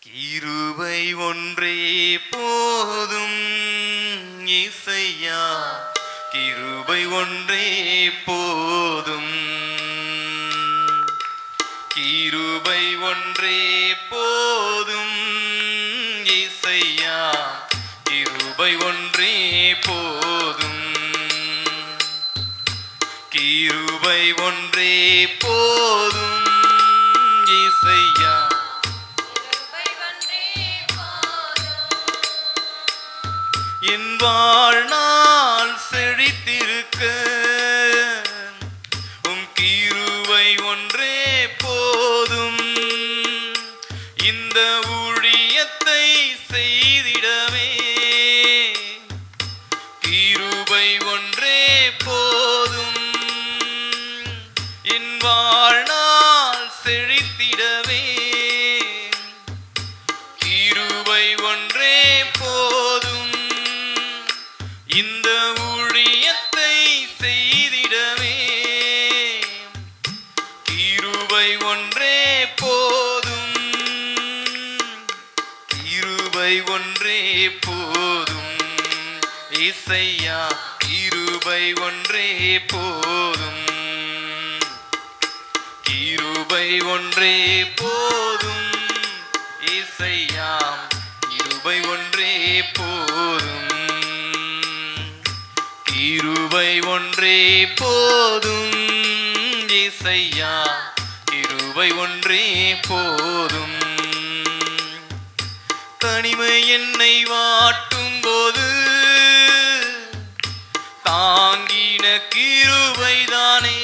கிருபை ஒன்றே போதும் இசையா, கிருபை ஒன்றே போதும், கிருபை ஒன்றே போதும் இசையா, கிருபை ஒன்றே போதும், கிருபை ஒன்றே போதும் இசையா. என் வாழ்நாள் செழித்திருக்க உம் கிருபை ஒன்றே போதும், இந்த ஊழியத்தை செய்திடவே கிருபை ஒன்றே போதும், என் வாழ்நாள் செழித்திடவே கிருபை ஒன்றே போதும், இந்த ஊழியத்தை செய்திடவே கிருபை ஒன்றே போதும், கிருபை ஒன்றே போதும் இசையா, கிருபை ஒன்றே போதும், கிருபை ஒன்றே போதும் இசையா, கிருபை ஒன்றே போதும், கிருபை ஒன்றே போதும் இசையா, கிருபை ஒன்றே போதும். தனிமை என்னை வாட்டும் போது தாங்கின கிருபைதானே,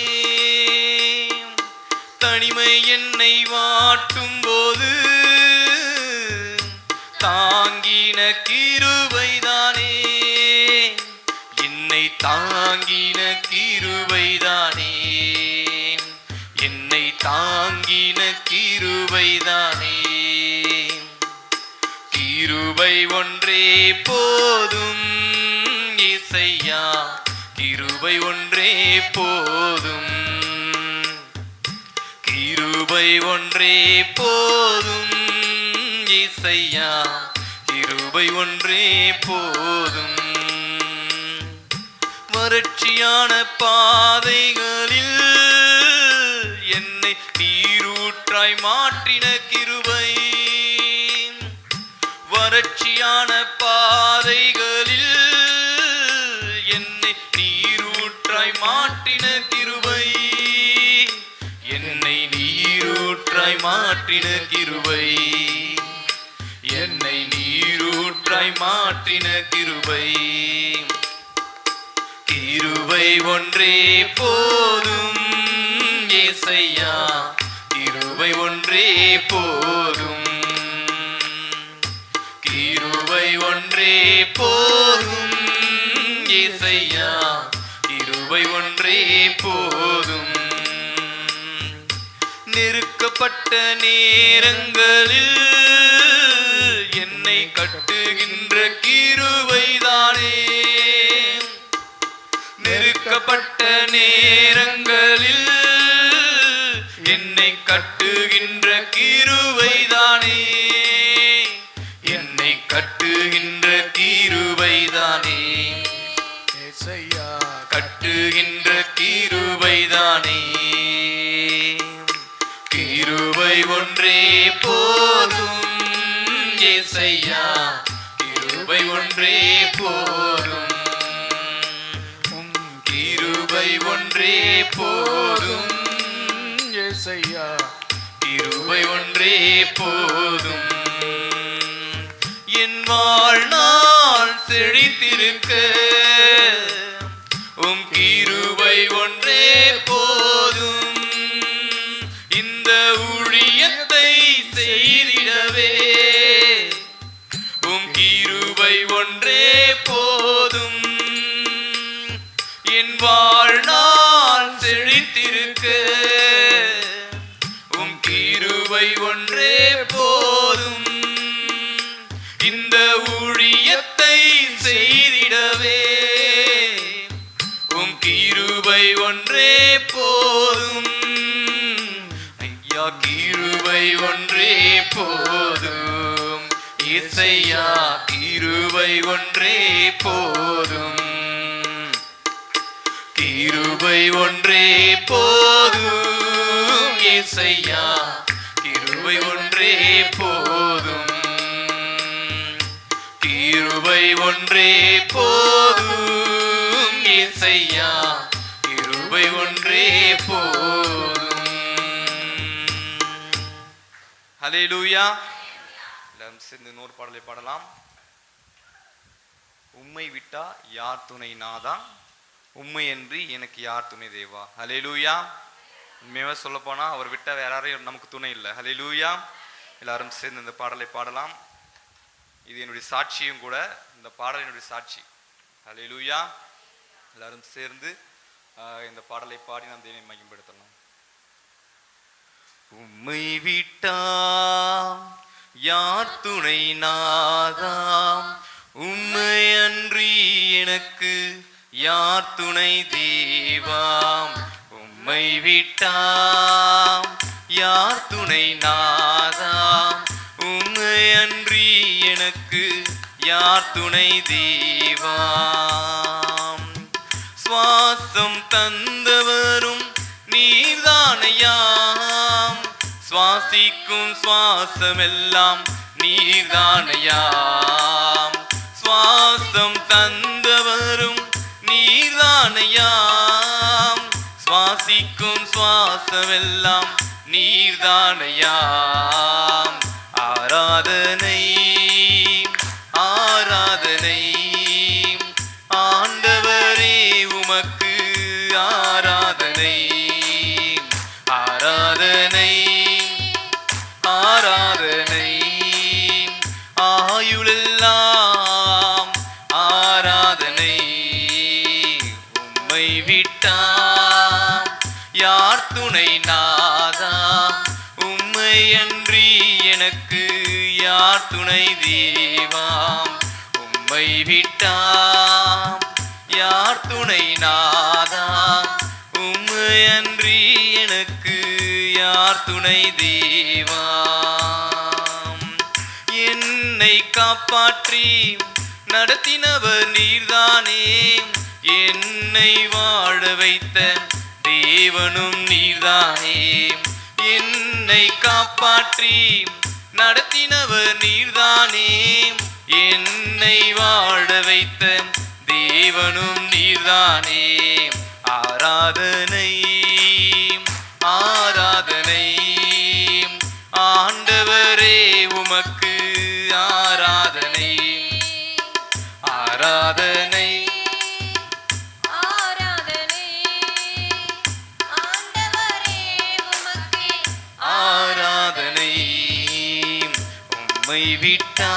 தனிமை என்னை வாட்டும் போது தாங்கின கிருபைதானே, என்னை தாங்கின கிருபைதானே, என்னை தாங்கின கிருபைதானே, கிருபை ஒன்றே போதும் இசையா, கிருபை ஒன்றே போதும், கிருபை ஒன்றே போதும் இசையா, கிருபை ஒன்றே போதும். வறட்சியான பாதைகளில் என்னை நீரூற்றாய் மாற்றின கிருபை, வறட்சியான பாதைகளில் என்னை நீரூற்றாய் மாற்றின கிருபை, என்னை நீரூற்றாய் மாற்றின கிருபை, என்னை நீரூற்றாய் மாற்றின கிருபை, கிருபை ஒன்றே போதும் இசையா, கிருபை ஒன்றே போதும், கிருபை ஒன்றே போதும் இசையா, கிருபை ஒன்றே போதும். நெருக்கப்பட்ட நேரங்களில் என்னை கட்டுகின்ற கிருபைதானே, நெருக்கப்பட்ட நேரங்களில் என்னை கட்டுகின்ற கிருபைதானே, என்னை கட்டுகின்ற கிருபைதானே, கட்டுகின்ற கிருபைதானே, கிருபை ஒன்றே போதும் இசையா, கிருபை ஒன்றே போதும், கிருபை ஒன்றே போதும் இசையா, கிருபை ஒன்றே போதும். என் வாழ்நாள் செழித்திருக்க உம் கிருபை ஒன்றே போதும், இந்த ஊழியத்தை செய்திடவே உம் கிருபை ஒன்றே போதும், என் வாழ்நாள் செழித்திருக்க உம் கிருபை ஒன்றே போதும், இந்த ஊழியத்தை செய்திடவே உம் கிருபை ஒன்றே போதும், ஐயா கிருபை ஒன்றே போதும். இசையா கிருபை ஒன்றே போதும், கிருபை ஒன்றே போதும் இசையா கிருபை ஒன்றே போதும், கிருபை ஒன்றே போதும் இசையா கிருபை ஒன்றே போதும். ஹல்லேலூயா. எல்லாரும் சேர்ந்து இன்னொரு பாடலை பாடலாம். உம்மை விட்டா யார் துணை நாதா, உம்மை என்று எனக்கு யார் துணை தேவா. ஹல்லேலூயா. உண்மையாக சொல்ல போனா அவர் விட்டா வேற யாரையும் நமக்கு துணை இல்லை. ஹல்லேலூயா. எல்லாரும் சேர்ந்து இந்த பாடலை பாடலாம். இது என்னுடைய சாட்சியும் கூட, இந்த பாடல் என்னுடைய சாட்சி. ஹல்லேலூயா. எல்லாரும் சேர்ந்து இந்த பாடலை பாடி நாம் தேவனை மகிமைப்படுத்தலாம். உம்மை விட்டா யார் துணை நாதாம், உம்மை அன்றி எனக்கு யார் துணை தேவாம். உம்மை விட்டாம் யார் துணை நாதாம், உம்மை அன்றி எனக்கு யார் துணை தேவாம். சுவாசம் தந்தவரும் நீர்தானையாம், சுவாசிக்கும் சுவாசமெல்லாம் நீர்தானையாம். சுவாசம் தந்தவரும் நீர்தானையாம், சுவாசிக்கும் சுவாசமெல்லாம் நீர்தானையாம். ஆராதனை ஆராதனை ஆண்டவரே உமக்கு ஆராதனை, ஆராதனை ஆராதனை ஆயுளெல்லாம் ஆராதனை. உம்மை விட்டாம் யார் துணை நாதா, உம்மை அன்றி எனக்கு யார் துணை தேவாம். உம்மை விட்டாம் யார் துணை நாதா, உம்மை அன்றி எனக்கு யார் துணை தேவாம். என்னை காப்பாற்றி நடத்தினவர் நீர்தானே, என்னை வாழ வைத்த தேவனும் நீர்தானே. என்னை காப்பாற்றி நடத்தினவர் நீர்தானே, என்னை வாழ வைத்த தேவனும் நீர்தானே. ஆராதனை ஆராதனை ஆண்டவரே உமக்கு ஆராதனை, ஆராதனை ஆராதனை ஆண்டவரே உமக்கு ஆராதனை. உம்மை விட்டா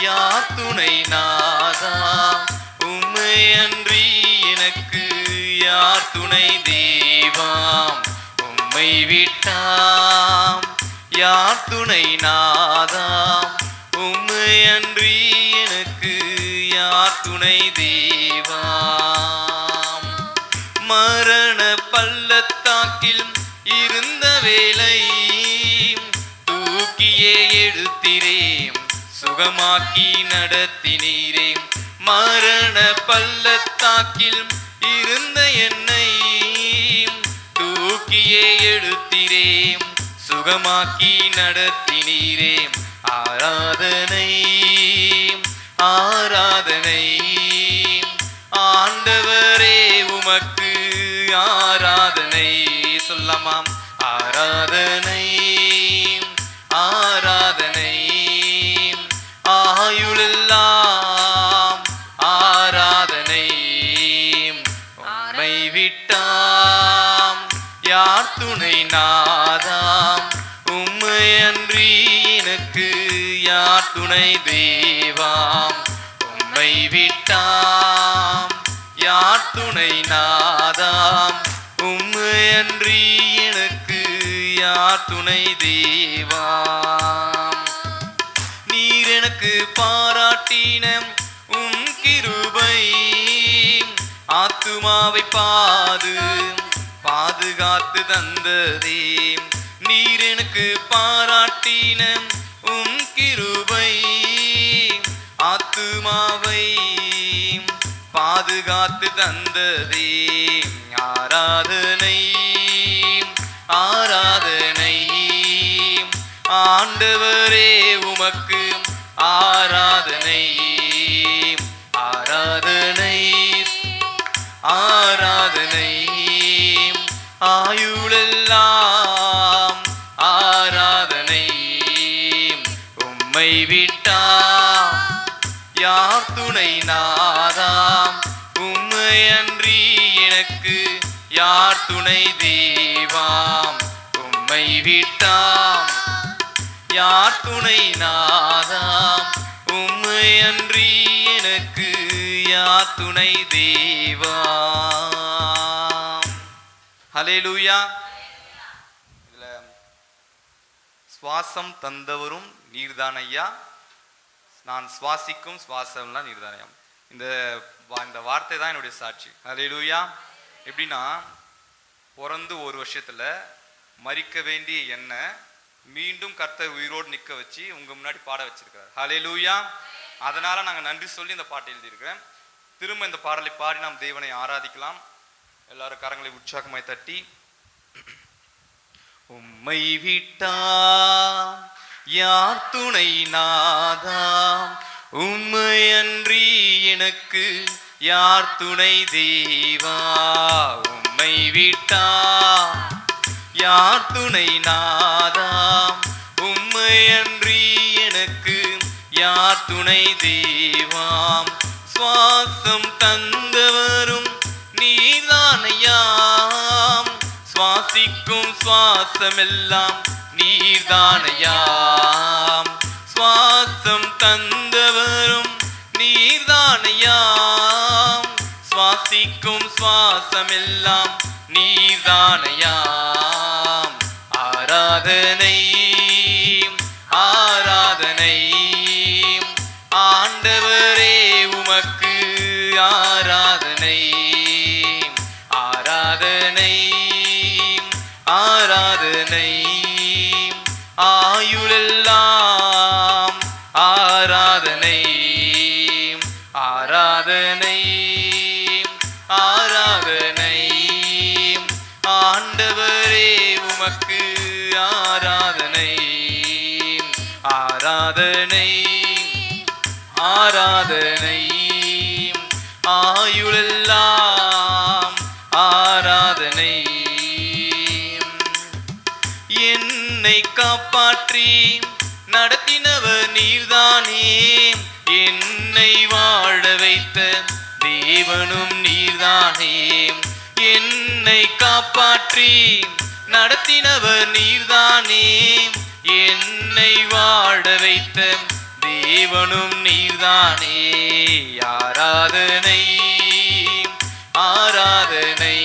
யார் துணை நாதா, உம்மை அன்றி எனக்கு யார் துணை தேவாம். உம்மை விட்டாம் யார் துணை நாதாம், உம்மை அன்றி எனக்கு யார் துணை தேவாம். மரண பள்ளத்தாக்கில் இருந்த வேளை தூக்கியே எடுத்திரேன், சுகமாக்கி நடத்தினீரே. மரண பள்ளத்தாக்கில் இருந்த என்னை தூக்கியே எடுத்திரேன், சுகமாக்கி நடத்தினீரே. ஆராதனை ஆராதனை ஆண்டவரே உமக்கு ஆராதனை. சொல்லமாம். ஆராதனை ஆராதனை ஆயுளெல்லாம் ஆராதனை. உம்மை விட்டாம் யார் துணை நாதாம், உம்மை அன்றி எனக்கு யார் துணை தேவாம். உம்மை விட்டாம் யார் துணை நாதாம், உம்மை அன்றி எனக்கு யார் துணை தேவாம். நீர் எனக்கு பாராட்டின கிருபை ஆத்துமாவை பாதுகாத்து தந்ததே. நீர் எனக்கு பாராட்டின கிருபை பாதுகாத்து தந்ததே ஆராதனை ஆராதனை ஆண்டவரே உமக்கு ஆராதனை ஆராதனை ஆராதனை ஆயுளெல்லாம் ஆராதனை உம்மை விட்டா யார் துணை நாதாம் உம்மை அன்றி எனக்கு யார் துணை தேவாம் உம்மை விட்டாம் யார் துணை நாதாம் உம்மை அன்றி எனக்கு யார் துணை தேவாம். ஹல்லேலூயா. இதுல சுவாசம் தந்தவரும் நீர்தான் ஐயா, நான் சுவாசிக்கும் சுவாசம்லாம் நீர்தான் ஐயா. இந்த வார்த்தை தான் என்னுடைய சாட்சி. ஹல்லேலூயா. எப்படின்னா, பிறந்து ஒரு வருஷத்துல மரிக்க வேண்டிய என்ன மீண்டும் கர்த்தர் உயிரோடு நிற்க வச்சு உங்க முன்னாடி பாட வச்சிருக்காரு. ஹல்லேலூயா. அதனால நாங்கள் நன்றி சொல்லி இந்த பாட்டை எழுதியிருக்கிறேன். திரும்ப இந்த பாடலை பாடி நாம் தேவனை ஆராதிக்கலாம். எல்லாரும் கரங்களை உற்சாகமாய் தட்டி. உம்மை விட்டா யார் துணை நாதாம் உம்மை அன்றி எனக்கு யார் துணை தேவா உம்மை விட்டா யார் துணை நாதாம் உம்மை அன்றி எனக்கு யார் துணை தேவாம். சுவாசம் தந்தவரும் நீர்தானையாம் சுவாசிக்கும் சுவாசமெல்லாம் நீர்தானையாம். சுவாசம் தந்தவரும் நீர்தானையாம் சுவாசிக்கும் சுவாசமெல்லாம் நீர்தானையாம். ஆராதனை ஆராதனை ஆண்டவரே உமக்கு ஆராதனை ஆராதனை ஆராதனை ஆயுளெல்லாம் ஆராதனை ஆராதனை ஆராதனை ஆண்டவரே உமக்கு ஆராதனை ஆராதனை ஆராதனை ஆயுளெல்லாம் ஆராதனை. என்னை காப்பாற்றி நடத்தினவர் நீர்தானே என்னை வாழ வைத்த தேவனும் நீர்தானே. என்னை காப்பாற்றி நடத்தினவர் நீர்தானே என்னை வாழ வைத்த தேவனும் நீர்தானே. ஆராதனை ஆராதனை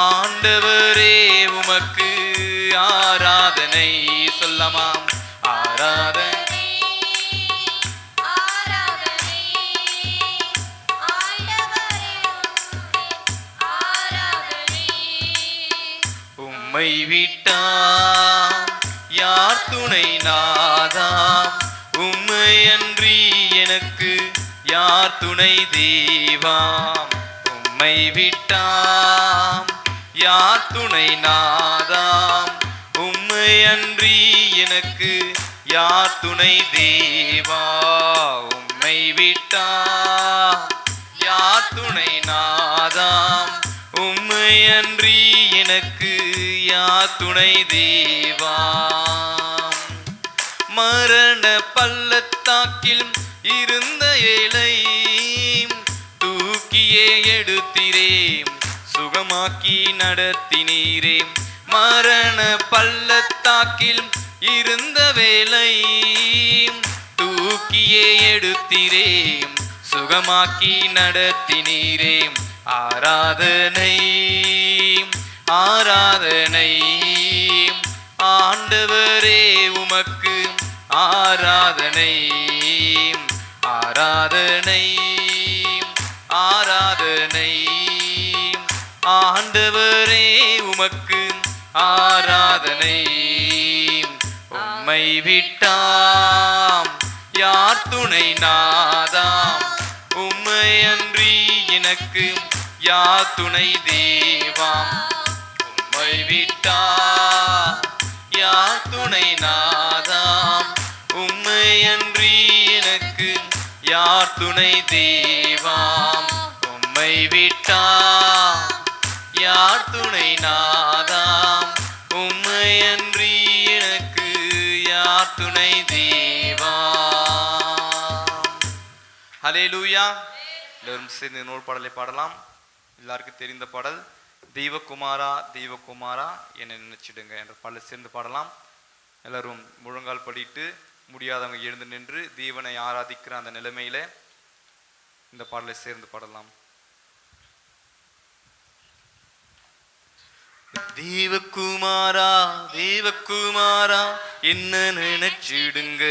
ஆண்டவரே உமக்கு ஆராதனை. சொல்லமாம் ஆராதனை ஆராதனை ஆண்டவரே ஆராதனை. உம்மை விட்டா யார் துணை நாதாம் உம்மை அன்றி எனக்கு யார் துணை தேவாம் உம்மை விட்டாம் யார் துணை நாதாம் உம்மை அன்றி எனக்கு யார் துணை தேவா உம்மை விட்டாம் யார் துணை நாதாம் உம்மை அன்றி எனக்கு யார் துணை தேவாம். மரண பள்ளத்தாக்கில் இருந்த ஏழை தூக்கியே எடுத்திரே சுகமாக்கி நடத்தினீரே. மரண பள்ளத்தாக்கில் இருந்த வேலை தூக்கியே எடுத்திரே சுகமாக்கி நடத்தினீரே. ஆராதனை ஆராதனை ஆண்டவரே உமக்கு ஆராதனை ஆராதனை ஆராதனை ஆண்டவரே உமக்கு ஆராதனை. உம்மை விட்டாம் யார் துணை நாதாம் உம்மை அன்றி எனக்கு யார் துணை தேவாம் உம்மை விட்டா யார் துணை நாதாம் உம்மை அன்றி எனக்கு யார் துணை தேவாம் உம்மை விட்டா யார் துணை நாதாம் உம்மை அன்றி எனக்கு யார் துணை தேவாம். ஹல்லேலூயா. எல்லாரும் சேர்ந்து நூறு பாடலை பாடலாம். எல்லாருக்கும் தெரிந்த பாடல், தெய்வகுமாரா தெய்வகுமாரா என்னை நினைச்சிடுங்க என்ற பாடலை சேர்ந்து பாடலாம். எல்லாரும் முழங்கால் படிட்டு முடியாதவங்க எழுந்து நின்று தேவனை ஆராதிக்கிற அந்த நிலைமையில இந்த பாடலை சேர்ந்து பாடலாம். தேவகுமாரா தேவகுமாரா என்ன நினைச்சிடுங்க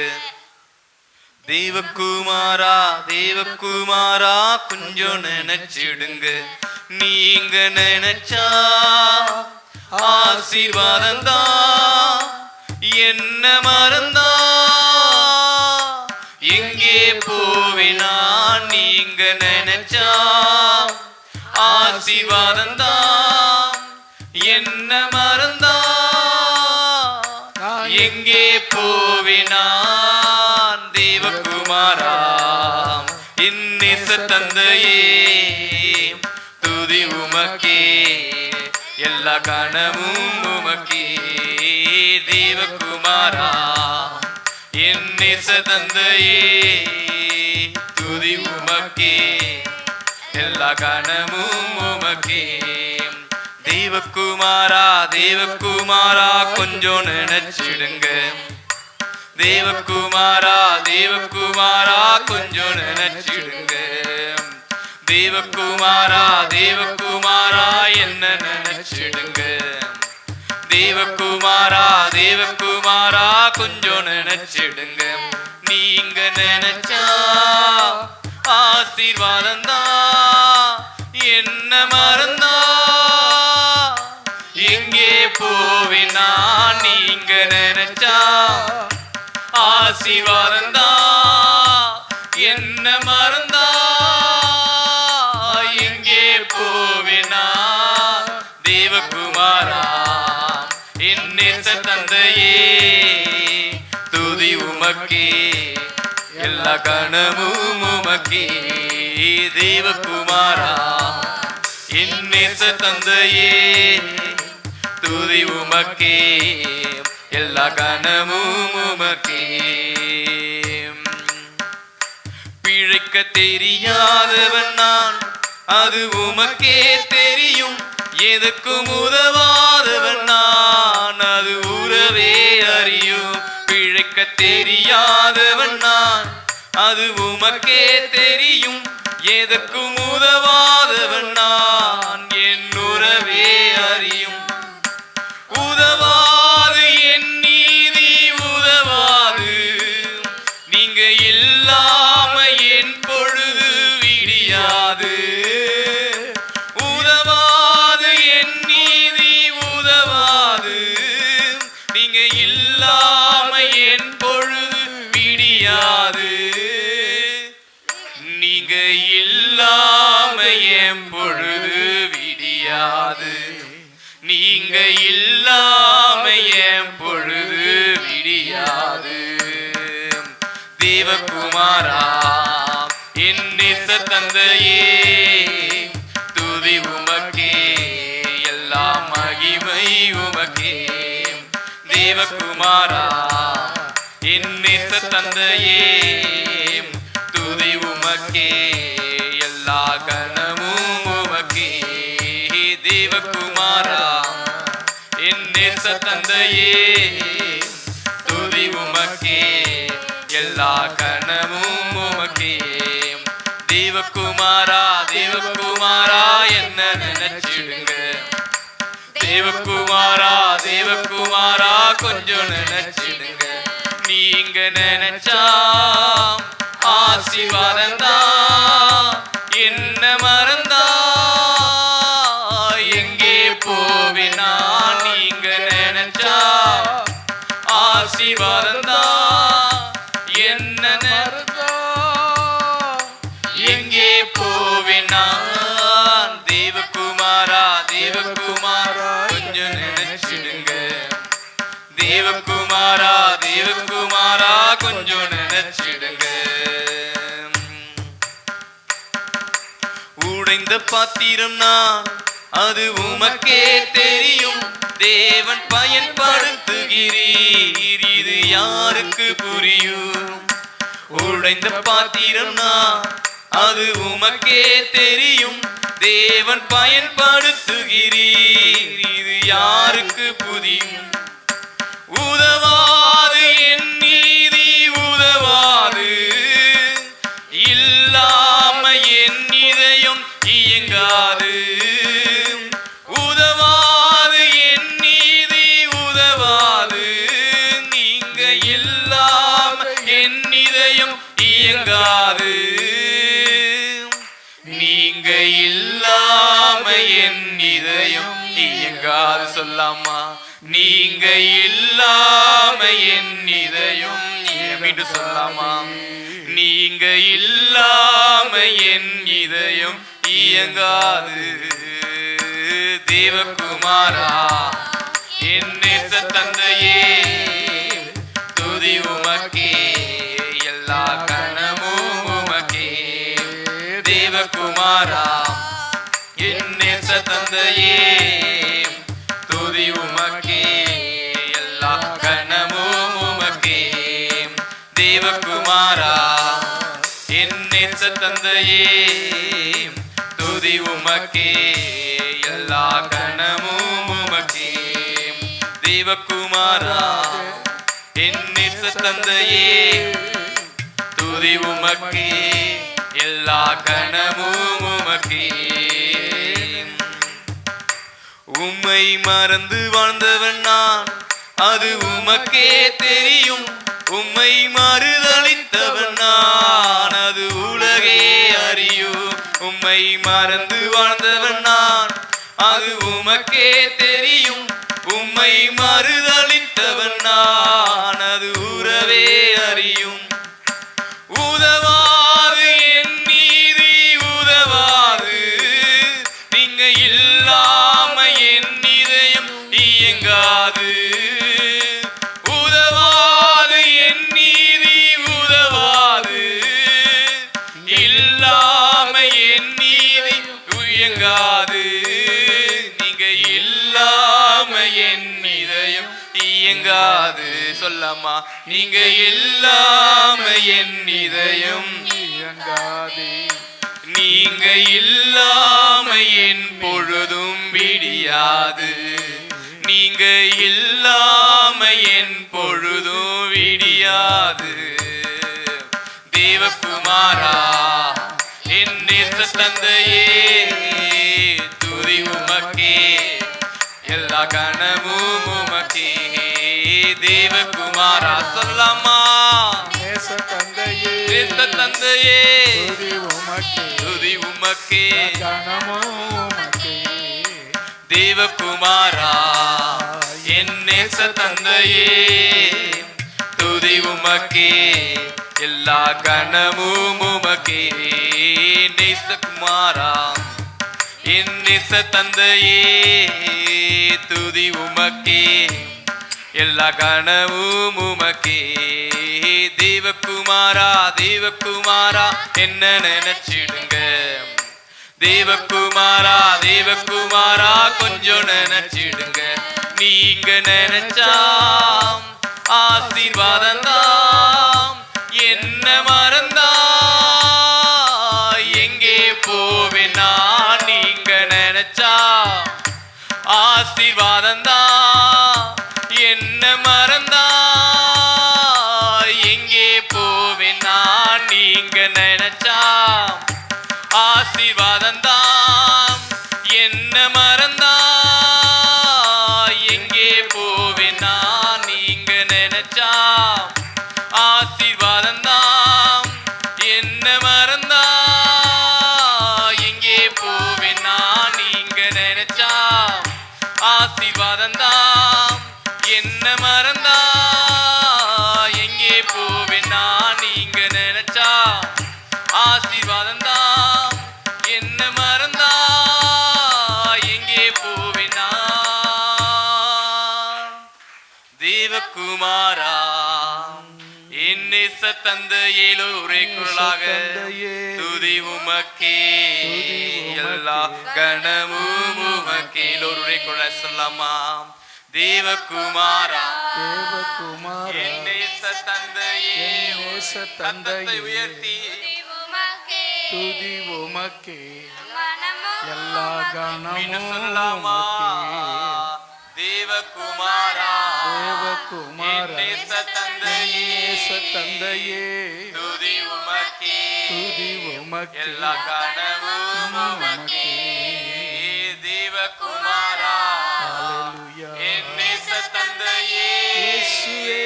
தேவகுமாரா தேவகுமாரா கொஞ்சம் நினைச்சிடுங்க நீங்க நினைச்சா ஆசீர்வாதந்தா என்ன மறந்தா எங்கே போவினா நீங்க நினைச்சா ஆசீர்வாதந்தா என்ன மறந்தா எங்கே போவினான் தேவகுமாரா இன்னிச தந்தையே துதி உமக்கே எல்லா கணமும் உமக்கே தேவகுமாரா இன்னிச தந்தையே துதி உமக்கே எல்லா கணமும் உமக்கே தேவகுமாரா தேவகுமாரா கொஞ்சம் நினைச்சிடுங்க தேவகுமாரா தேவகுமாரா கொஞ்சம் நினைச்சிடுங்க தேவகுமாரா தேவகுமாரா என்ன நினைச்சிடுங்க தேவகுமாரா தேவகுமாரா கொஞ்சம் நினைச்சிடுங்க நீங்க நினைச்சா ஆசீர்வாதந்தா என்ன மறந்தா எங்கே போவினா நீங்க நினைச்சா ஆசீர்வாதந்தா என்ன மறந்தா எங்கே போவினா தேவகுமாரா என்னேச தந்தையே துதி உமக்கே எல்லா கணமும் உமக்கே தேவகுமாரா என்னேச தந்தையே துதி உமக்கே எல்லா கணமும் உமக்கே பிழைக்க தெரியாதவன் நான் அது உமக்கே தெரியும் எதுக்கும் உதவாதவன் நான் அது உறவே அறியும் பிழைக்க தெரியாதவன் நான் அது உமக்கே தெரியும் எதுக்கும் உதவாதவன் நான் என் உறவே அறியும் உதவாது என் நீதி உதவாது நீங்க இல்லாம என் பொழுது விடியாது உதவாது என் நீதி உதவாது நீங்க இல்லாம என் பொழுது விடியாது நீங்க இல்லாம என் பொழுது விடியாது நீங்க இல்லாம என் பொழுது விடியாது தேவகுமாரா என்னிச தந்தையே துதி உமக்கே எல்லா மகிமை உமக்கே தேவகுமாரா என்னிச தந்தையே துதி உமக்கே எல்லா கணமும் உமக்கே தேவகுமாரா என்னேச தந்தையே துதி உமக்கே எல்லா கணமும் உமக்கே தேவகுமாரா தேவகுமாரா என்ன நினைச்சிடுங்க தேவகுமாரா தேவகுமாரா கொஞ்சம் நினைச்சிடுங்க நீங்க நினைச்சா ஆசீர்வாதந்தா என்ன மறந்தா எங்கே போவினா நீங்க நினைச்சா ஆசீர்வாதந்தா என்ன மறந்தா எங்கே நான் தேவகுமாரா தேவகுமாரா கொஞ்சம் நினைச்சிடுங்க தேவகுமாரா தேவகுமாரா கொஞ்சம் நினைச்சிடுங்க உடைந்த பாத்திரம் நான் அது உமக்கே தெரியும் தேவன் பயன்படுத்துகிறீர் இது யாருக்கு புரியும் உடைந்த பாத்திரம் நான் அது உமக்கே தெரியும் தேவன் பயன்படுத்துகிறீர் இது யாருக்கு புரியும் உதவாது என் நீதி உதவாது இல்லாம என் இதயம் இயங்காது உதவாது என் நீதி உதவாது நீங்க இல்லாம என் இதயம் இயங்காது நீங்க இல்லாம என் இதயம் இயங்காது சொல்லாமா நீங்க இல்லாம என் இதயம் மீண்டும் சொல்லாமா நீங்க இல்லாம என் இதயம் இயங்காது தேவகுமாரா என் நேச தந்தையே துதி உமக்கே எல்லா கணமும் உமக்கே தேவகுமாரா என் நேச தந்தையே துதி உமக்கே எல்லா கணமும் உமக்கே தேவகுமாரா என் நேச தந்தையே துதி உமக்கே எல்லா கணமும் உமக்கே தேவகுமாரா என் நேச தந்தையே துதி உமக்கே எல்லா கணமும் உமக்கே உம்மை மறந்து வாழ்ந்தவன் நான் அது உமக்கே தெரியும் உம்மை மறுதலித்தவன் நான் அது உலகே அறியும் உம்மை மறந்து வாழ்ந்தவன் நான் அது உமக்கே தெரியும் உம்மை மறுதலித்தவன் நான் அது உறவே அறியும் உதவாது என் நீதி உதவாது நீங்க இல்லாம என் இதயம் இயங்காது உதவாது என் நீதி உதவாது இல்லாம என் நீதி இயங்காது நீங்க இல்லாம என் இதயம் இயங்காது சொல்லாமா நீங்க இல்லாம என் இதயம் இயங்காது நீங்க இல்லாம என் பொழுதும் விடியாது நீங்க இல்லாம என் பொழுதும் விடியாது தேவகுமாரா என் நேச தந்தையே துதி உமக்கே எல்லா கணமும் உமக்கே தேவகுமாரா சொல்லாமா நேச தந்தையே நேச தந்தையே துதி உமக்கே துதி உமக்கே கணமும் உமக்கே தேவகுமாரா என் நேச தந்தையே துதி உமக்கே எல்லா கணமும் உமக்கே நேசகுமாரா என் நேச தந்தையே துதி உமக்கே எல்லா கணமும் உமக்கே தேவகுமாரா தேவகுமாரா என்ன நினைச்சிடுங்க தேவகுமாரா தேவகுமாரா கொஞ்சம் நினைச்சிடுங்க நீங்க நினைச்சா ஆசீர்வாதம் தான் என்ன மறந்தா எங்கே போவேனா நீங்க நினைச்சா ஆசீர்வாதம் தான் என்ன மறந்தா எங்கே போவேனா நீங்க நினைச்சா ஆசீர்வாதம் தான் என்ன மறந்தா எங்கே போவேனா நீங்க நினைச்சா ஆசீர்வாதம் தான் என்ன மறந்தா எங்கே போவேனா நீங்க நினைச்சா ஆசீர்வாதம் தான் என்ன மறந்தா எங்கே போவேனா நீங்க நினைச்சா ஆசீர்வாதம் தான் என்ன தேவகுமாரா என் நேச தந்தையிலே ஒரே குரலாக துதி உமக்கே எல்லா கணமும் உமக்கே ஒரே குரல் சொல்லலாமா தேவகுமாரா என் நேச தந்தையே தந்தை உயர்த்தி துதி உமக்கே மனமும் எல்லா மீண்டும் கணமும் சொல்லலாமா தேவகுமாரா தேவகுமாரா நேச தந்தையே நேச தந்தையே துதி உமக்கே துதி உமக்கே எல்லா கணமும் உமக்கே தேவகுமாரா ஹalleluya என் நேச தந்தையே இயேசுவே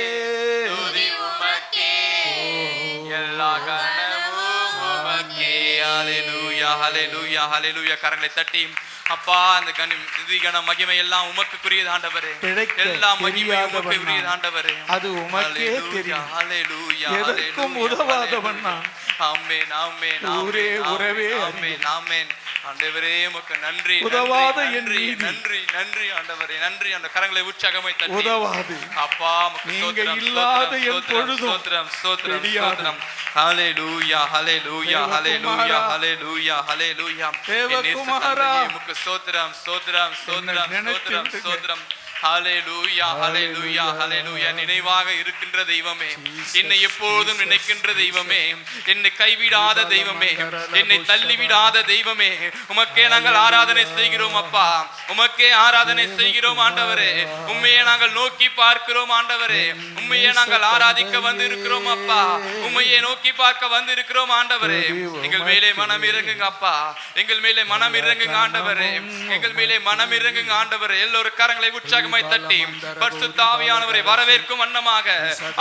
துதி உமக்கே எல்லா கணமும் உமக்கே ஹalleluya ஹalleluya ஹalleluya கரங்களை தட்டி அப்பா அந்த கன மகிமை எல்லாம் உமக்குரியது ஆண்டவரே எல்லா மகிமை உமக்குரியது ஆண்டவரே அது உமக்கே தெரியும் ஹalleluya எதற்கும் உதவாதவன் நான் ஆமென் ஆமென் ஊரே உறவே ஆமென் ஆமென் ஆண்டவரே உமக்கு நன்றி உதவாத என் நன்றி நீதி. நன்றி நன்றி ஆண்டவரே நன்றி அந்த கரங்களை உற்சாகமாய் தட்டி உதவாது அப்பா உமக்கு நீங்க ஸ்தோத்திரம், இல்லாத ஸ்தோத்திரம், என் பொழுதும் ஸ்தோத்திரம் ஸ்தோத்திரம் தெரியாது. ஸ்தோத்திரம் ஹalleluya ஹalleluya ஹalleluya தேவகுமாரா. ஹalleluya ஹalleluya தேவகுமாரா. உமக்கு ஸ்தோத்திரம் ஸ்தோத்திரம் ஸ்தோத்திரம் என்னை ஸ்தோத்திரம் நினைத்து ஸ்தோத்திரம் ஹalleluya ஹalleluya ஹalleluya நினைவாக இருக்கின்ற தெய்வமே என்னை எப்போதும் நினைக்கின்ற தெய்வமே என்னை கைவிடாத தெய்வமே என்னை தள்ளிவிடாத தெய்வமே உமக்கே நாங்கள் ஆராதனை செய்கிறோம் அப்பா உமக்கே ஆராதனை செய்கிறோம் ஆண்டவரே உம்மையே நாங்கள் நோக்கி பார்க்கிறோம் ஆண்டவரே உம்மையே நாங்கள் ஆராதிக்க வந்து இருக்கிறோம் அப்பா உம்மையே நோக்கி பார்க்க வந்து இருக்கிறோம் ஆண்டவரே எங்கள் மேலே மனம் இறங்குங்க அப்பா எங்கள் மேலே மனம் இறங்குங்க ஆண்டவரே எங்கள் மேலே மனம் இறங்குங்க ஆண்டவரே எல்லோரும் கரங்களை உற்சாகமாய் தட்டி பரிசுத்த ஆவியானவரை வரவேற்கும் வண்ணமாக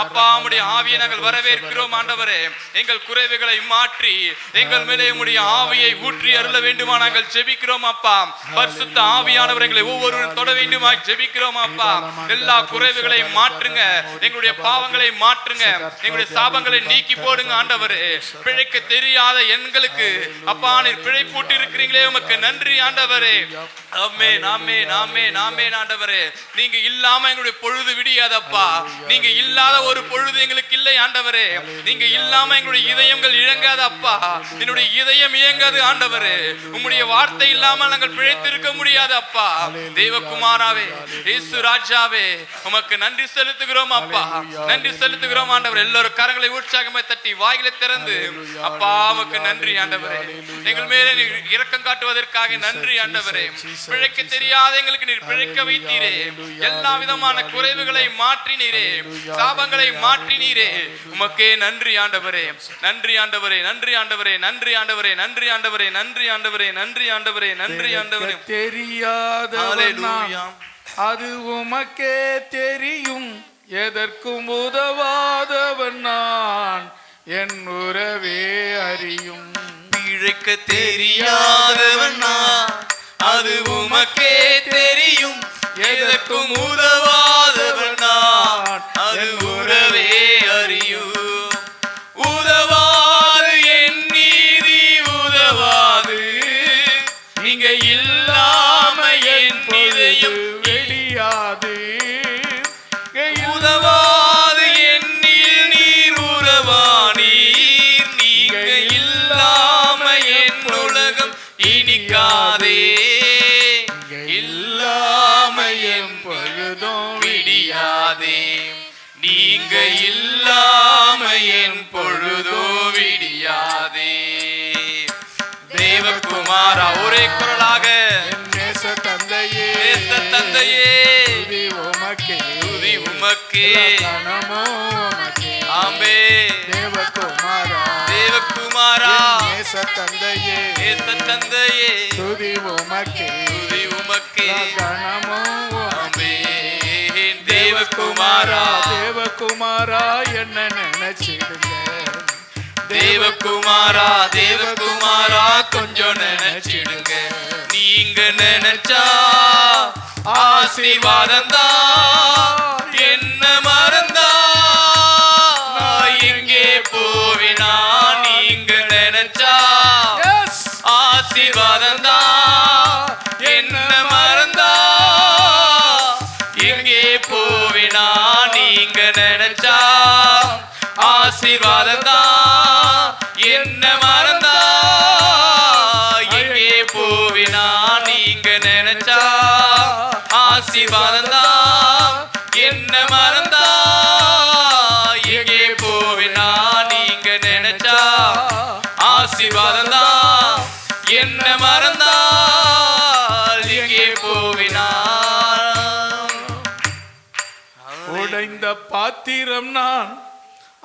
அப்பா உம்முடைய ஆவியை நாங்கள் வரவேற்கிறோம் ஆண்டவரே எங்கள் குறைவுகளை மாற்றி எங்கள் மேலே உம்முடைய ஆவியை ஊற்றி அருள வேண்டுமா நாங்கள் ஜெபிக்கிறோம் அப்பா பரிசுத்த ஆவியானவர் எங்களை ஒவ்வொருவரும் தொட வேண்டுமா ஜெபிக்கிறோம் அப்பா எல்லா குறைவுகளையும் மாற்றுங்க எங்களுடைய பாவங்களை மாற்றுங்க எங்களுடைய சாபங்களை நீக்கி போடுங்க ஆண்டவரே பிழைக்க தெரியாத எங்களுக்கு அப்பா நீர் பிழை போட்டு இருக்கிறீங்களே உமக்கு நன்றி ஆண்டவரே ஆமென் ஆமென் ஆமென் ஆமென் ஆண்டவரே நீங்க இல்லாம எங்களுடைய பொழுது விடியாதப்பா நீங்க இல்லாத ஒரு பொழுது எங்களுக்கு இல்லை ஆண்டவரே நீங்க இல்லாம எங்களுடைய இதயங்கள் இழங்காதப்பா என்னுடைய இதயம் இயங்காது ஆண்டவரே உம்முடைய வார்த்தை இல்லாமல் நாங்கள் பிழைத்திருக்க முடியாது அப்பா தேவகுமாராவே இயேசு ராஜாவே உமக்கு நன்றி செலுத்துகிறோம் அப்பா நன்றி செலுத்துகிறோம் ஆண்டவரே எல்லோரும் கரங்களை உற்சாகமாய் தட்டி வாய்களை திறந்து அப்பா உமக்கு நன்றி ஆண்டவரே எங்கள் மேலே நீர் இரக்கம் காட்டுவதற்காக நன்றி ஆண்டவரே பிழைக்க தெரியாத எங்களுக்கு நீர் பிழைக்க வைத்தீரே எல்லா விதமான குறைவுகளை மாற்றினீரே சாபங்களை மாற்றினீரே உமக்கே நன்றி ஆண்டவரே நன்றி ஆண்டவரே நன்றி ஆண்டவரே நன்றி ஆண்டவரே நன்றி ஆண்டவரே நன்றி ஆண்டவரே நன்றி ஆண்டவரே நன்றி ஆண்டவரே தெரியாதவன் நான். அது உமக்கே தெரியும் எதற்கும் உதவாதவன் நான் என் உறவே அறியும் பிழைக்க தெரியாதவன் நான் அது உமக்கே தெரியும் எதற்கும் உதவாதவன் நான் அது உறவே அறியும் உதவாது என் நீதி உதவாது நீங்க இல்லாம என் இதயம் வெளியாது உதவாது என்னில் நீர் உறவானீர் நீங்க இல்லாம என் உலகம் இனிக்காதே இல்லாம என் பொழுதும் விடியாதே நீங்க இல்லாம என் பொழுதோ விடியாதே தேவகுமாரா ஒரே குரலாக நேச தந்தையே நேச தந்தையே துதி உமக்கே துதி உமக்கே கணமோ உமக்கே ஆமே தேவகுமாரா தேவகுமாரா நேச தந்தையே நேச தந்தையே துதி உமக்கே துதி உமக்கே கணமோ ஆமே தேவகுமாரா தேவகுமாரா என்ன நினைச்சிடுங்க தேவகுமாரா தேவகுமாரா கொஞ்சம் நினைச்சிடுங்க நீங்க நினைச்சா ஆசீர்வாதம் தான் என்ன மறந்தா நான் எங்கே போவினா நீங்க நினைச்சா ஆசீர்வாதம் தான் என்ன மறந்தா எங்கே போவினா நீங்க ஆசீர்வாதந்தா என்ன மறந்தா எங்கே போவினா நீங்க நினைச்சா ஆசீர்வாதந்தா என்ன மறந்தா எங்கே போவினா நீங்க நினைச்சா ஆசீர்வாதந்தா என்ன மறந்தா எங்கே போவினா. உடைந்த பாத்திரம் நான்,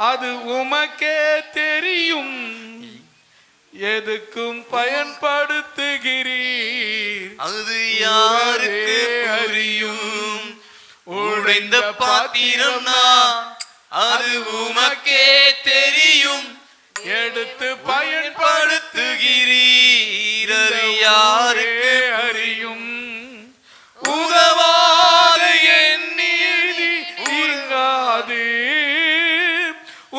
அது உமக்கே தெரியும், எதுக்கும் பயன்படுத்துகிறீர் அது யாருக்கு அறியும். உடைந்த பாத்திரம் நான், அது உமக்கே தெரியும், எடுத்து பயன்படுத்துகிறீர் அது யாருக்கு அறியும். உதவாத என் நீதி இங்காது,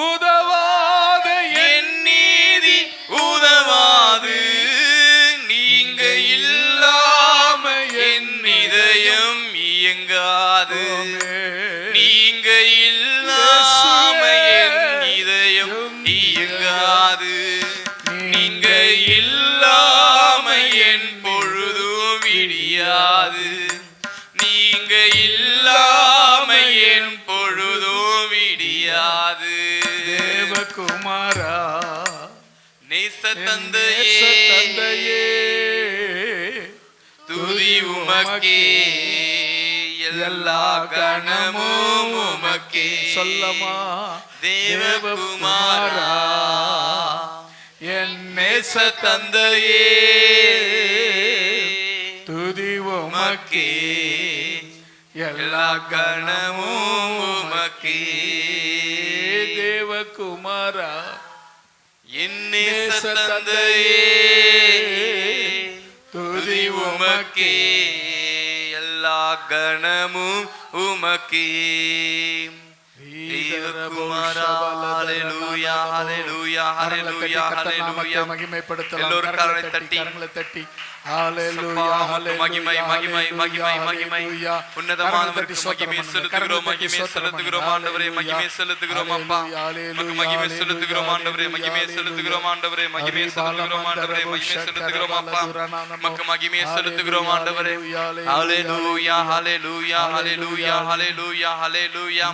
உதவாத என் நீதி உதவாது, நீங்க இல்லாம என் இதயம் இயங்காது. நீங்க இல்லாம என் இதயம் இயங்காது. நீங்க இல்லாம என் பொழுதும் விடியாது. நீங்க இல்லாம என் பொழுதும் விடியாது. தேவகுமாரா நேச தந்தையே தந்தையே, துதி உமக்கே எல்லா கணமும் உமக்கே. சொல்லமா தேவகுமாரா என் நேச தந்தையே துதி உமக்கே எல்லா கணமும் உமக்கே. தேவகுமாரா என் நேச தந்தையே துதி உமக்கே எல்லா கணமும் உமக்கே. தேவகுமாரா ஹல்லேலூயா ஹல்லேலூயா ஹல்லேலூயா ஹல்லேலூயா. எல்லோரும் கரங்களை தட்டி ஹல்லேலூயா மகிமை மகிமை மகிமை மகிமை உன்னதமானவருக்கு மகிமை செலுத்துகிறோம் மகிமை செலுத்துகிறோம் ஆண்டவரே மகிமை செலுத்துகிறோம் அப்பா உமக்கு மகிமை செலுத்துகிறோம் ஆண்டவரே மகிமை செலுத்துகிறோம் ஆண்டவரே மகிமை செலுத்துகிறோம் ஆண்டவரே மகிமை செலுத்துகிறோம் அப்பா உமக்கு மகிமை செலுத்துகிறோம் ஆண்டவரே. ஹல்லேலூயா ஹல்லேலூயா ஹல்லேலூயா ஹல்லேலூயா ஹல்லேலூயா.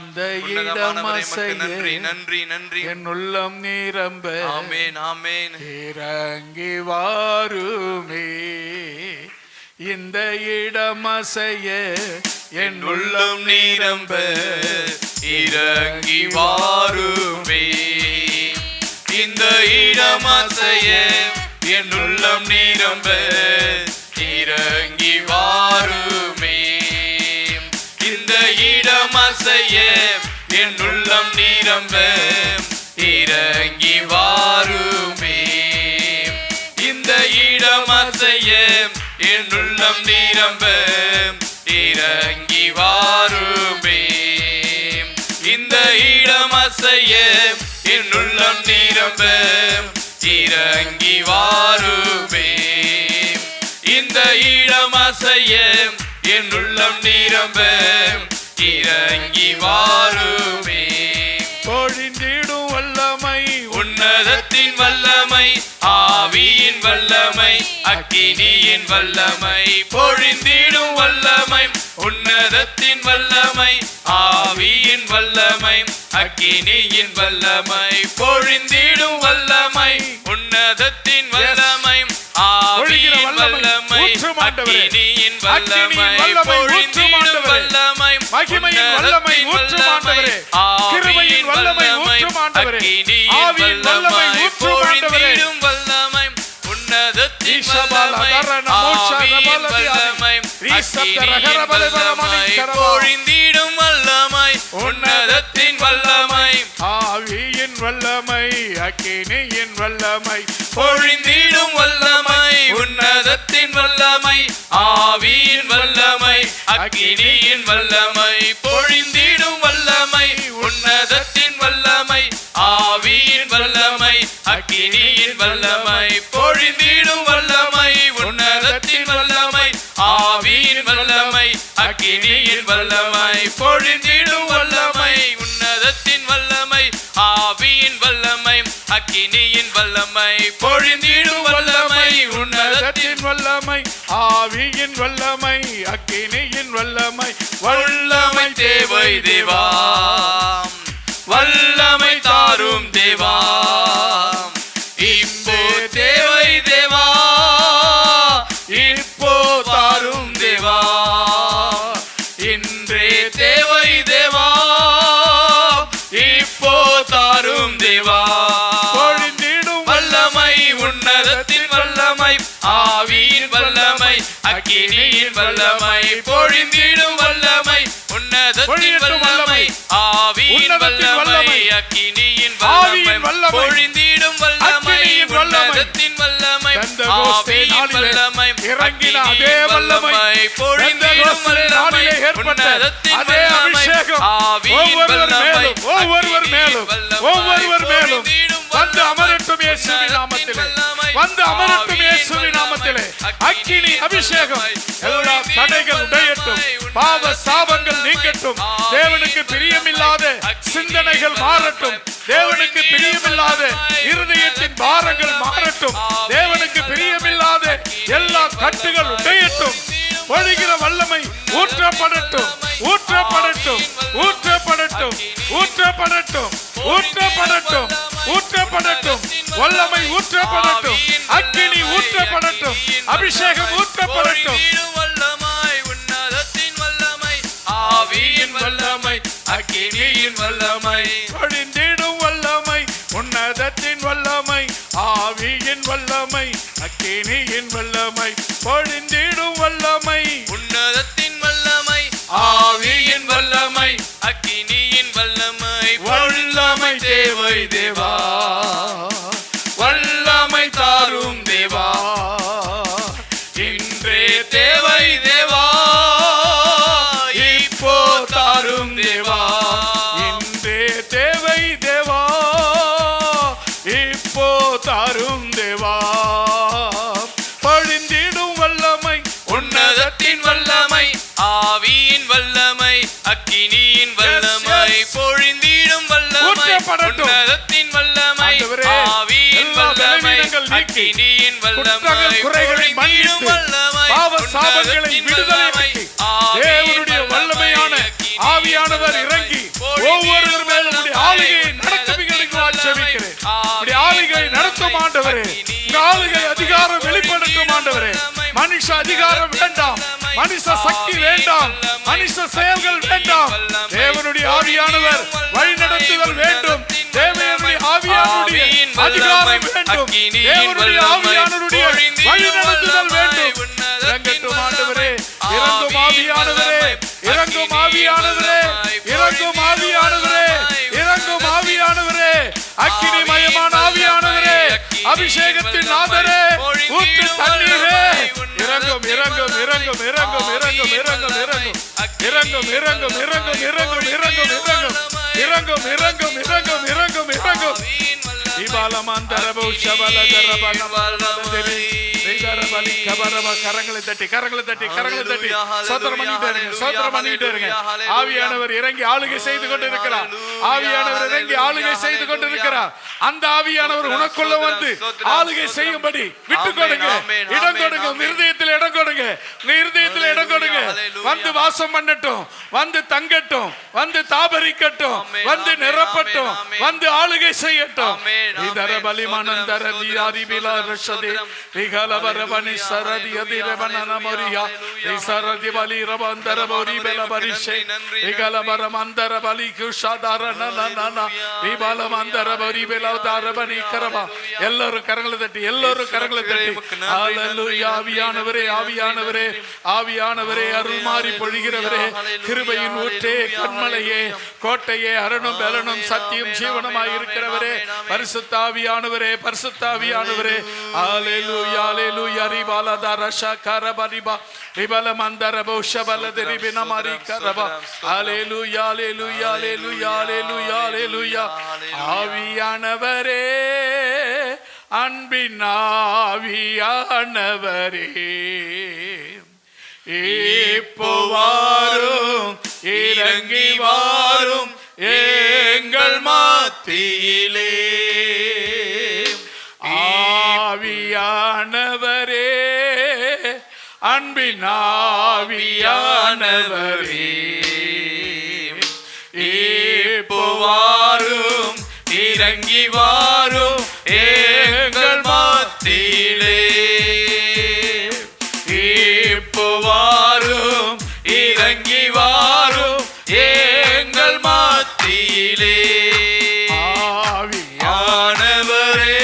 உன்னதமானவரே உமக்கு நன்றி நன்றி நன்றி. என் உள்ளம் நிரம்ப ஆமென் ஆமென். இறங்கி வாருமே இந்த இடம் அசைய, என் உள்ளம் நிரம்ப இறங்கி வாருமே இந்த இடம் அசைய. என் உள்ளம் நிரம்ப இறங்கி வாருமே இந்த இடம் அசைய. என் உள்ளம் நிரம்ப இறங்கி வாருமே இந்த இடம் அசைய. என் உள்ளம் நிரம்ப இறங்கி வாருமே இந்த இடம் அசைய. என் உள்ளம் நிரம்ப இறங்கி வாருமே இந்த இடம் அசைய. என் உள்ளம் நிரம்ப இறங்கி வாருமே. பொழிந்திடும் வல்லமை உன்னதத்தின் வல்லமை ஆவியின் வல்லமை அக்கினியின் வல்லமை பொழிந்திடும் வல்லமை உன்னதத்தின் வல்லமை ஆவியின் வல்லமை அக்கினியின் வல்லமை பொழிந்திடும் வல்லமை உன்னதத்தின் வல்லமை ஆவியின் வல்லமை அக்கினியின் வல்லமை பொழிந்திடும் வல்லமை மகிமையின் வல்லமை ஊற்றும் ஆண்டவரே, கிருபையின் வல்லமை ஊற்றும் ஆண்டவரே, ஆவியின் வல்லமை ஊற்றும் ஆண்டவரே. வல்லமை உன்னதத்தின் வல்லமை ஆவியின் வல்லமை அக்கினியின் வல்லமை பொழிந்திடும் வல்லமை உன்னதத்தின் வல்லமை ஆவியின் வல்லமை அக்கினியின் வல்லமை பொழிந்திடும் வல்லமை உன்னதத்தின் வல்லமை ஆவியின் வல்லமை அக்கினியின் வல்லமை பொழிந்திடும் வல்லமை உன்னதத்தின் வல்லமை ஆவியின் வல்லமை அக்கினியின் வல்லமை பொழிந்திடும் வல்லமை உன்னதத்தின் வல்லமை ஆவியின் வல்லமை அக்கினியின் வல்லமை பொழிந்திடும் வல்லமை உன்னதத்தின் வல்லமை ஆவியின் அக்கினியின் வல்லமை பொழிந்திடும் வல்லமை உன்னதத்தின் வல்லமை ஆவியின் வல்லமை அக்கினியின் வல்லமை வல்லமை தேவை தேவா வல்லமை தாரும் தேவா இப்போ தேவை தேவா இப்போ தாரும் தேவா இன்றே தேவை தேவா இப்போ தாரும் தேவா பொழிந்திடும் வல்லமை உன்னதத்தின் வல்லமை ஆவியின் வல்லமை அக்கினியின் வல்லமை பொழிந்திடும் வல்லமை உன்னதத்தின் வல்லமை ஆவியின் வல்லமை அக்கினியின் வல்லமை பொழிந்திடும் வல்லமை உன்னதத்தின் வல்லமை ஆவியின் வல்லமை இறங்கின அதே வல்லமை பொழிந்திடும் வல்லமை உன்னதத்தின் வல்லமை ஆவியின் வல்லமை ஒவ்வொருவர் மேலும் வந்து அமரட்டும் இயேசுவின் நாமத்திலே வந்து அமரட்டும் இயேசுவின் நாமத்திலே அக்கினி அபிஷேகம் எல்லா தடைகள் உடையட்டும் பாவ சாபங்கள் நீங்கட்டும் தேவனுக்கு பிரியமில்லாத சிந்தனைகள் மாறட்டும் தேவனுக்கு பிரியமில்லாத இருதயத்தின் பாரங்கள் மாறட்டும் தேவனுக்கு பிரியமில்லாத எல்லா கட்டுகள் உடையட்டும் பொழிகிற வல்லமை ஊற்றப்படட்டும் ஊற்றப்படட்டும் ஊற்றப்படட்டும் ஊற்றப்படட்டும் ஊற்றப்படட்டும் ஊற்றப்படட்டும் வல்லமை ஊற்றப்படட்டும் அக்கினி ஊற்றப்படட்டும் அபிஷேகம் ஊற்றப்படட்டும் உன்னதத்தின் வல்லமை ஆவியின் வல்லமை அக்கினியின் வல்லமை பொழிந்திடும் வல்லமை உன்னதத்தின் வல்லமை ஆவியின் வல்லமை அக்கினியின் வல்லமை பொழிந்திடும் வல்லமை உன்னதத்தின் வல்லமை ஆவியின் வல்லமை அக்கினியின் வல்லமை வல்லமை தேவை தேவா வல்லமை தாரும் தேவா இன்றே தேவை தேவா இப்போ தாரும் தேவா இன்றே தேவை தேவா இப்போ தாரும் தேவா பொழிந்திடும் வல்லமை உன்னதத்தின் வல்லமை ஆவியின் வல்லமை அக்கினியின் வல்லமை பொழிந்திடும் வல்லமை ஊற்றப்படட்டும். உன்னதத்தின் வல்லமை ஆண்டவரே, ஆவியின் எல்லா வல்லமை பலவீனங்கள் நீக்கி, அக்கினியின் வல்லமை குற்றங்கள் குறைகளை பொழிந்திடும் மன்னித்து, வல்லமை பாவ சாபங்களை உன்னதத்தின் விடுதலையாக்கி, வல்லமை தேவனுடைய வல்லமையான ஆவியானவர் இறங்கி ஒவ்வொருவர் மேலும் உம்முடைய ஆளுகையை நடத்துவீர்களுக்கு ஆட்சேபிக்கிறேன். உம்முடைய ஆளுகையை நடத்தும் ஆண்டவரே, உங்க ஆளுகை அதிகாரம் வெளிப்படுத்தும் ஆண்டவரே. மனுஷ அதிகாரம் வேண்டாம், மனுஷ சக்தி வேண்டாம், மனுஷ செயல்கள் வேண்டாம். தேவனுடைய ஆவியானவர் வழிநடத்துதல் வேண்டும். தேவனுடைய ஆவியானுடைய அதிகாரம் வேண்டும். தேவனுடைய ஆவியானவருடைய வழிநடத்துதல் வேண்டும். இறங்கட்டும் ஆண்டவரே, இறங்கும் ஆவியானவரே, இறங்கும் ஆவியானவரே, இறங்கும் ஆவியானவரே, இறங்கும் ஆவியானவரே, அக்கினிமயமான ஆவியானவரே, அபிஷேகத்தின் நாதரே, ஊற்று தண்ணீரே, இறங்கும் இறங்கும் இறங்கும் இறங்கும் இறங்கும் இறங்கும் இறங்கும் இறங்கும் இறங்கும் இறங்கும் இறங்கும் இறங்கும் இறங்கும் இறங்கும் இறங்கும் இறங்கும் இறங்கும் கரங்களை தட்டி கரங்களை தட்டி கரங்களை தட்டி சோத்திரம் பண்ணிட்டு இருங்க. ஆவியானவர் இறங்கி ஆளுகை செய்து கொண்டிருக்கிறார். ஆவியானவர் இறங்கி ஆளுகை செய்து கொண்டிருக்கிறார். அந்த ஆவியானவர் உனக்குள்ள வந்து ஆளுகை செய்யும்படி விட்டு கொடுங்க, இடம் கொடுங்க. உங்க இருதயத்தில் இடம் கொடுங்க, உங்க இருதயத்தில் இடம் கொடுங்க. வந்து வாசம் பண்ணட்டும், வந்து தங்கட்டும், வந்து தாபரிக்கட்டும், வந்து நிரப்பட்டும், வந்து ஆளுகை செய்யட்டும். இதர பலிமனந்தர தியாரி பிலா ரஷதே விகலபரபனி சரதி அதிரபனன மரியா இசரதி பலி ரபந்தர போரி பெல பரிஷே விகலபரமந்தர பலி குஷாதாரணனன விபலமந்தர போரி பெல தாரபனி கரபா. எல்லாரும் கரங்களை தட்டி, எல்லாரும் கரங்களை தட்டி ஹalleluya. ஆவியானவரே, ஆவியானவரே, ஆவியானவரே, அருள் மாறி பொழிகிறவரே, கிருபையின் ஊற்றே, கண்மலையே, கோட்டையே, அரணும் பலனும் சத்தியம் ஜீவனமாய் இருக்கிறவரே, பரிசுத்த ஆவியானவரே, பரிசுத்த ஆவியானவரே, ஹalleluya ஹalleluya. ரிபாலதா ரஷா கரபரிபா ரிபல மந்தர பௌஷபல திரிபின மாரி கரபா. ஹalleluya ஹalleluya ஹalleluya ஹalleluya ஹalleluya. ஆவியானவரே, அன்பின் ஆவியானவரே, இப்போ வாரும், இறங்கி வாரும் எங்கள் மத்தியிலே. அன்பின் ஆவியானவரே இப்போ வாரும், இறங்கி வாரும் எங்கள் மத்தியிலே. இப்போ வாரும், இறங்கி வாரும் எங்கள் மத்தியிலே. ஆவியானவரே,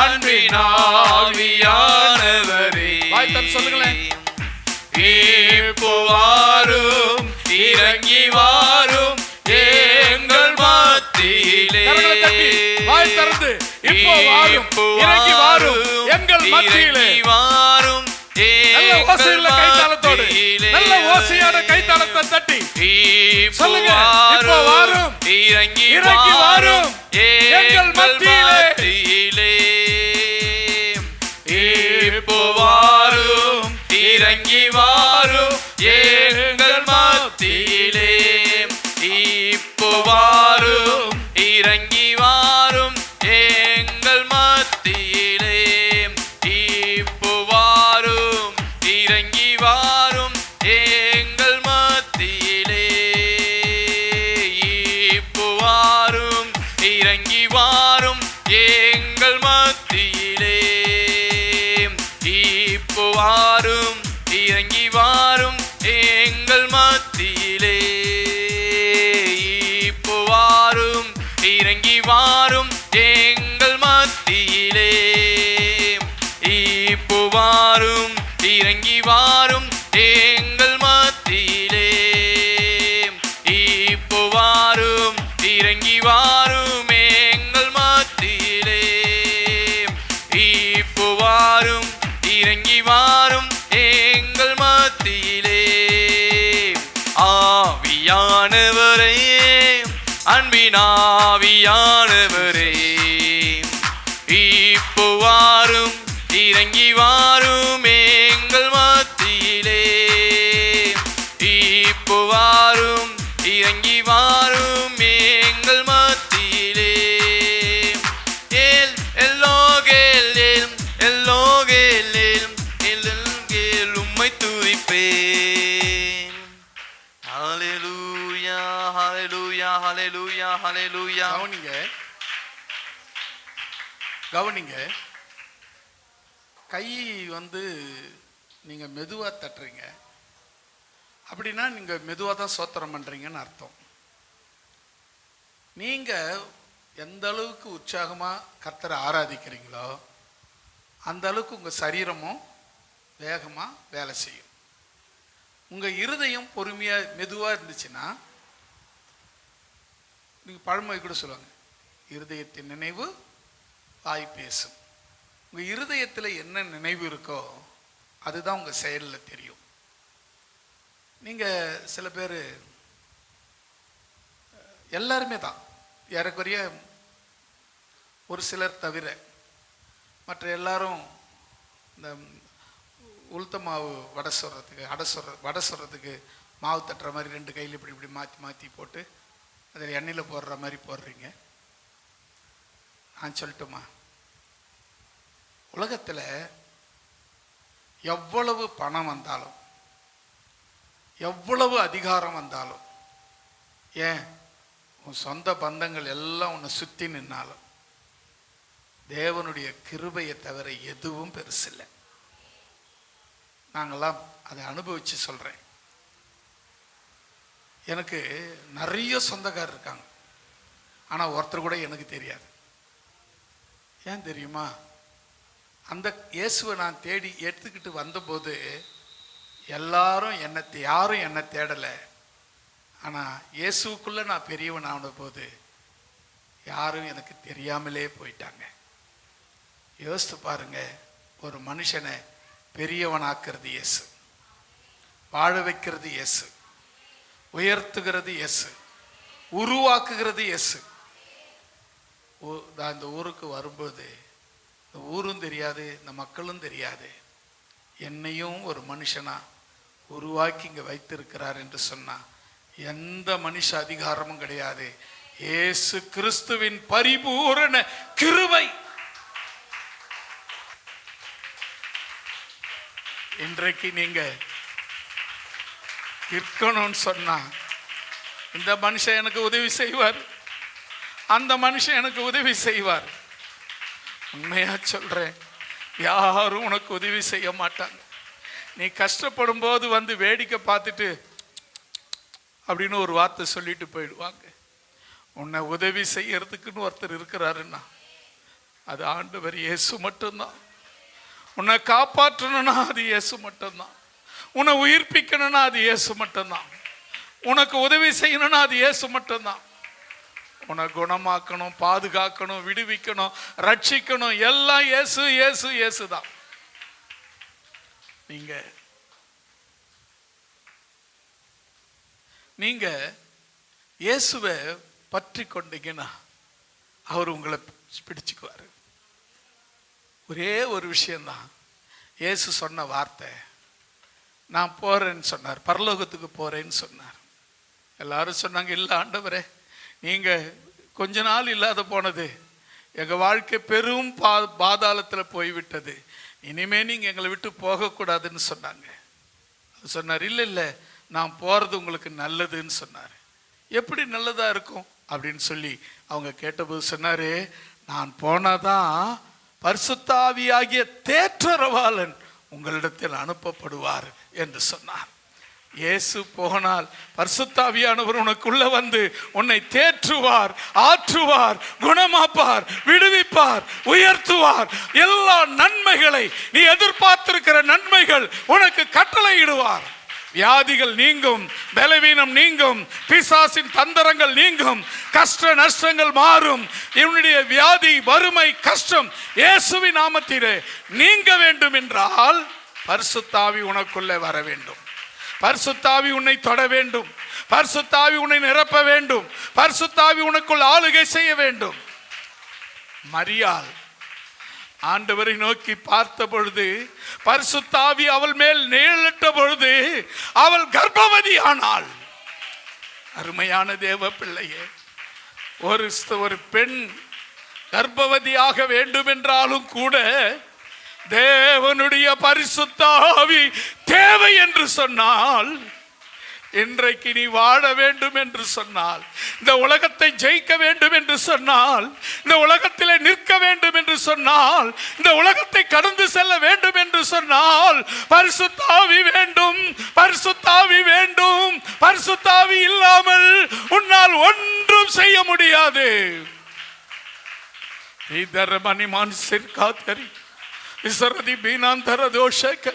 அன்பின் ஆவியானவரே, சொல்லுங்களேன். இப்போ வாரும், இறங்கி வாரும் எங்கள் மத்தியிலே. வாய் திறந்து இப்போ வாரும், இறங்கி வாரும் எங்கள் மத்தியிலே. வாரும் நல்ல ஓசையுள்ள கைத்தாளத்தோடு, நல்ல ஓசையான கைத்தாளத்தை தட்டி சொல்லுங்க. இப்போ வாரும், இறங்கி வாரும் எங்கள் மத்தியிலே. இப்போ வாரும், இறங்கி வாரும் எங்கள் மத்தியிலே. இப்போ வாரும், இறங்கி வாரும் எங்கள் மத்தியிலே. இப்போ வாரும், இறங்கி வாரும் எங்கள் மத்தியிலே. இப்போ வாரும், இறங்கி வாரும் எங்கள் மத்தியிலே. இப்போ வாரும், இறங்கி வாரும் எங்கள் மத்தியிலே. இப்போ வாரும், இறங்கி வாரும் எங்கள் மத்தியிலே. இப்போ வாரும், இறங்கி வாரும் எங்கள் மத்தியிலே. இப்போ வாரும், இறங்கி வாரும் எங்கள் மத்தியிலே. இப்போ வாரும், இறங்கி வாரும் எங்கள் மத்தியிலே. ஆவியானவரே, அன்பின் ஆவியானவரே, இப்போ வாரும், இறங்கி வாரும் எங்கள் மத்தியிலே. இப்போ வாரும், இறங்கி வாரும் எங்கள் மத்தியிலே. உம்மை துதிப்பேன். ஹல்லேலூயா, ஹல்லேலூயா, ஹல்லேலூயா, ஹல்லேலூயா. கவனிங்க. கை நீங்க மெதுவா தட்டுறீங்க அப்படின்னா நீங்க மெதுவா தான் சோத்திரம் பண்றீங்கன்னு அர்த்தம். நீங்க எந்த அளவுக்கு உற்சாகமா கர்த்தரை ஆராதிக்கிறீங்களோ அந்த அளவுக்கு உங்க சரீரமும் வேகமா வேலை செய்யும். உங்க இருதயம் பொறுமையா மெதுவா இருந்துச்சுன்னா, நீங்க பழமொழி கூட சொல்லுவாங்க, இருதயத்தின் நினைவு வாய் பேசும். உங்க இருதயத்துல என்ன நினைவு இருக்கோ அதுதான் உங்க செயல்ல தெரியும். நீங்க சில பேர், எல்லாருமே தான், ஏறக்குறைய ஒரு சிலர் தவிர மற்ற எல்லாரும் இந்த உளுத்த மாவு வடை சொல்றதுக்கு மாவு தட்டுற மாதிரி ரெண்டு கையில் இப்படி இப்படி மாற்றி மாற்றி போட்டு அதில் எண்ணெயில் போடுற மாதிரி போடுறீங்க. நான் சொல்லட்டுமா, உலகத்தில் எவ்வளவு பணம் வந்தாலும், எவ்வளவு அதிகாரம் வந்தாலும், ஏன் உன் சொந்த பந்தங்கள் எல்லாம் உன்னை சுற்றி நின்னாலும், தேவனுடைய கிருபையை தவிர எதுவும் பெருசில்லை. நாங்கள்லாம் அதை அனுபவித்து சொல்கிறேன். எனக்கு நிறைய சொந்தக்காரர் இருக்காங்க, ஆனால் ஒருத்தர் கூட எனக்கு தெரியாது. ஏன் தெரியுமா? அந்த இயேசுவை நான் தேடி எடுத்துக்கிட்டு வந்தபோது எல்லாரும் யாரும் என்னை தேடலை. ஆனால் இயேசுக்குள்ளே நான் பெரியவன் ஆன போது யாரும் எனக்கு தெரியாமலே போயிட்டாங்க. யோசித்து பாருங்க, ஒரு மனுஷனை பெரியவனாக்குறது இயேசு, வாழ வைக்கிறது இயேசு, உயர்த்துகிறது இயேசு, உருவாக்குகிறது இயேசு. நான் இந்த ஊருக்கு வரும்போது இந்த ஊரும் தெரியாது, இந்த மக்களும் தெரியாது, என்னையும் ஒரு மனுஷனா உருவாக்கி இங்கே வைத்திருக்கிறார் என்று சொன்னா எந்த மனுஷ அதிகாரமும் கிடையாது. இயேசு கிறிஸ்துவின் பரிபூரண கிருபை. இன்றைக்கு நீங்க இருக்கணும்னு சொன்னா, இந்த மனுஷன் எனக்கு உதவி செய்வார், அந்த மனுஷன் எனக்கு உதவி செய்வார். உண்மையா சொல்றேன், யாரும் உனக்கு உதவி செய்ய மாட்டாங்க. நீ கஷ்டப்படும் போது வந்து வேடிக்கை பார்த்துட்டு அப்படின்னு ஒரு வார்த்தை சொல்லிட்டு போயிடுவாங்க. உன்னை உதவி செய்யறதுக்குன்னு ஒருத்தர் இருக்கிறாருன்னா அது ஆண்டவர் இயேசு மட்டும்தான். உன்னை காப்பாற்றணும்னா அது இயேசு மட்டும்தான். உன்னை உயிர்ப்பிக்கணும்னா அது இயேசு மட்டும்தான். உனக்கு உதவி செய்யணும்னா அது இயேசு மட்டும்தான். உன்னை குணமாக்கணும், பாதுகாக்கணும், விடுவிக்கணும், ரட்சிக்கணும், எல்லாம் இயேசு இயேசு இயேசு தான். நீங்க இயேசுவை பற்றி கொண்டீங்கன்னா அவர் உங்களை பிடிச்சுக்குவார். ஒரே ஒரு விஷயம்தான், இயேசு சொன்ன வார்த்தை, நான் போறேன்னு சொன்னார், பரலோகத்துக்கு போறேன்னு சொன்னார். எல்லாரும் சொன்னாங்க, இல்லை ஆண்டவரே, நீங்க கொஞ்ச நாள் இல்லாத போனது, எங்க வாழ்க்கை பெரும் பாதாளத்தில் போய்விட்டது, இனிமே நீங்க எங்களை விட்டு போகக்கூடாதுன்னு சொன்னாங்க. சொன்னார், இல்லை இல்லை, நான் போறது உங்களுக்கு நல்லதுன்னு சொன்னார். எப்படி நல்லதா இருக்கும் அப்படின்னு சொல்லி அவங்க கேட்டபோது சொன்னாரு, நான் போனாதான் பரிசுத்த ஆவியாகிய தேற்றரவாளன் உங்களிடத்தில் அனுப்பப்படுவார் என்று சொன்னார். இயேசு போனால் பரிசுத்த ஆவியானவர் உனக்குள்ள வந்து உன்னை தேற்றுவார், ஆற்றுவார், குணமாப்பார், விடுவிப்பார், உயர்த்துவார். எல்லா நன்மைகளை, நீ எதிர்பார்த்திருக்கிற நன்மைகள் உனக்கு கட்டளையிடுவார். வியாதிகள் நீங்கும், பலவீனம் நீங்கும், பிசாசின் தந்திரங்கள் நீங்கும், கஷ்ட நஷ்டங்கள் மாறும். என்னுடைய வியாதி, வறுமை, கஷ்டம் இயேசுவின் நாமத்திலே நீங்க வேண்டும் என்றால் பரிசுத்த ஆவி உனக்குள்ளே வர வேண்டும். பரிசுத்த ஆவி உன்னை தொட வேண்டும். பரிசுத்த ஆவி உன்னை நிரப்ப வேண்டும். பரிசுத்த ஆவி உனக்குள் ஆளுகை செய்ய வேண்டும். மரியாள் ஆண்டவரை நோக்கி பார்த்த பொழுது, பரிசுத்த ஆவி அவள் மேல் நிழலிட்ட பொழுது அவள் கர்ப்பவதி ஆனாள். அருமையான தேவ பிள்ளையே, ஒரு பெண் கர்ப்பவதியாக வேண்டும் என்றாலும் கூட தேவனுடைய பரிசுத்த ஆவி தேவை என்று சொன்னால், இன்றைக்கு நீ வாழ வேண்டும் என்று சொன்னால், இந்த உலகத்தை ஜெயிக்க வேண்டும் என்று சொன்னால், இந்த உலகத்திலே நிற்க வேண்டும் என்று சொன்னால், இந்த உலகத்தை கடந்து செல்ல வேண்டும் என்று சொன்னால் பரிசுத்த ஆவி வேண்டும், பரிசுத்த ஆவி வேண்டும். பரிசுத்த ஆவி இல்லாமல் உன்னால் ஒன்றும் செய்ய முடியாது. இசரதி பீனாந்தர தோஷக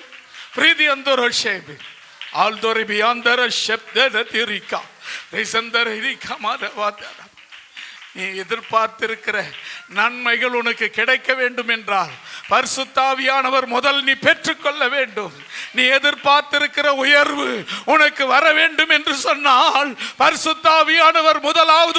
பிரீதி அந்தரோஷேபி ஆல்தோரி பியாந்தர ஷப்தர திரிகா ரிசந்தர இரிகா மாதவாதர. நீ எதிர்பார்த்திருக்கிற நன்மைகள் உனக்கு கிடைக்க வேண்டும் என்றால் பரிசுத்த ஆவியானவர் முதல் நீ பெற்றுக்கொள்ள வேண்டும். நீ எதிர்பார்த்திருக்கிற உயர்வு உனக்கு வர வேண்டும் என்று சொன்னால் பரிசுத்த ஆவியானவர் முதலாவது